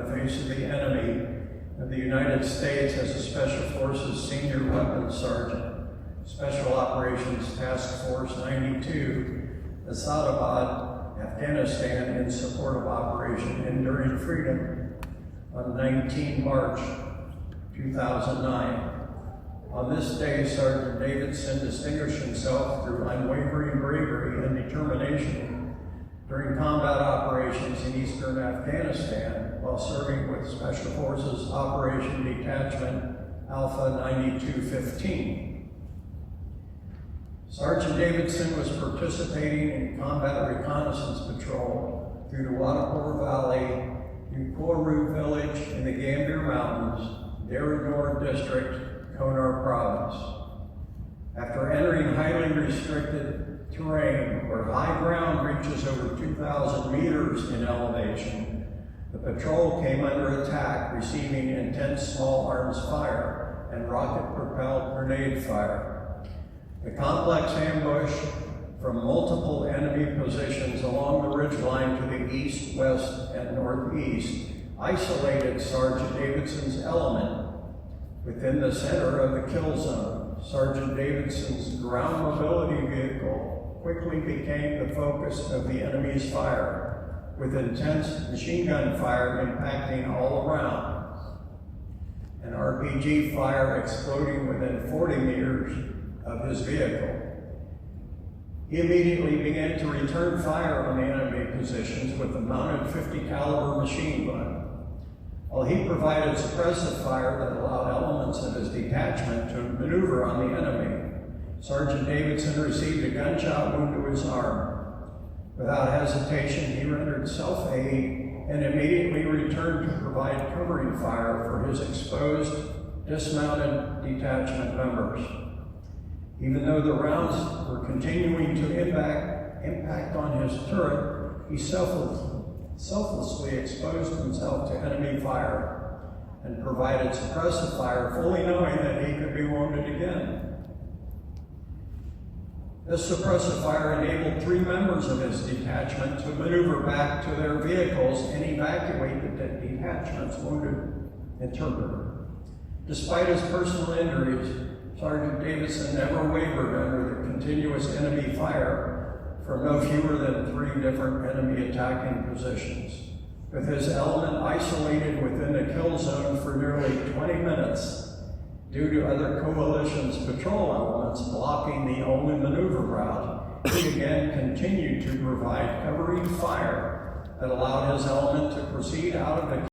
the face of the enemy of the United States as a Special Forces Senior Weapons Sergeant, Special Operations Task Force 92, Asadabad, Afghanistan, in support of Operation Enduring Freedom on 19 March 2009. On this day, Sergeant Davidson distinguished himself through unwavering bravery and determination during combat operations in eastern Afghanistan while serving with Special Forces Operation Detachment Alpha 9215. Sergeant Davidson was participating in combat reconnaissance patrol through the Wadapur Valley, Ukoru village in the Gambir Mountains, Darigor District, Konar Province. After entering highly restricted terrain where high ground reaches over 2,000 meters in elevation, the patrol came under attack, receiving intense small arms fire and rocket-propelled grenade fire. The complex ambush from multiple enemy positions along the ridgeline to the east, west, and northeast isolated Sergeant Davidson's element. Within the center of the kill zone, Sergeant Davidson's ground mobility vehicle quickly became the focus of the enemy's fire, with intense machine gun fire impacting all around, and RPG fire exploding within 40 meters of his vehicle. He immediately began to return fire on the enemy positions with a mounted .50 caliber machine gun. While he provided suppressive fire that allowed elements of his detachment to maneuver on the enemy, Sergeant Davidson received a gunshot wound to his arm. Without hesitation, he rendered self-aid and immediately returned to provide covering fire for his exposed, dismounted detachment members. Even though the rounds were continuing to impact on his turret, he selflessly exposed himself to enemy fire and provided suppressive fire, fully knowing that he could be wounded again. This suppressive fire enabled 3 members of his detachment to maneuver back to their vehicles and evacuate the detachment's wounded interpreter. Despite his personal injuries, Sergeant Davidson never wavered under the continuous enemy fire from no fewer than 3 different enemy attacking positions. With his element isolated within the kill zone for nearly 20 minutes, due to other coalition's patrol elements blocking the only maneuver route, he again continued to provide covering fire that allowed his element to proceed out of the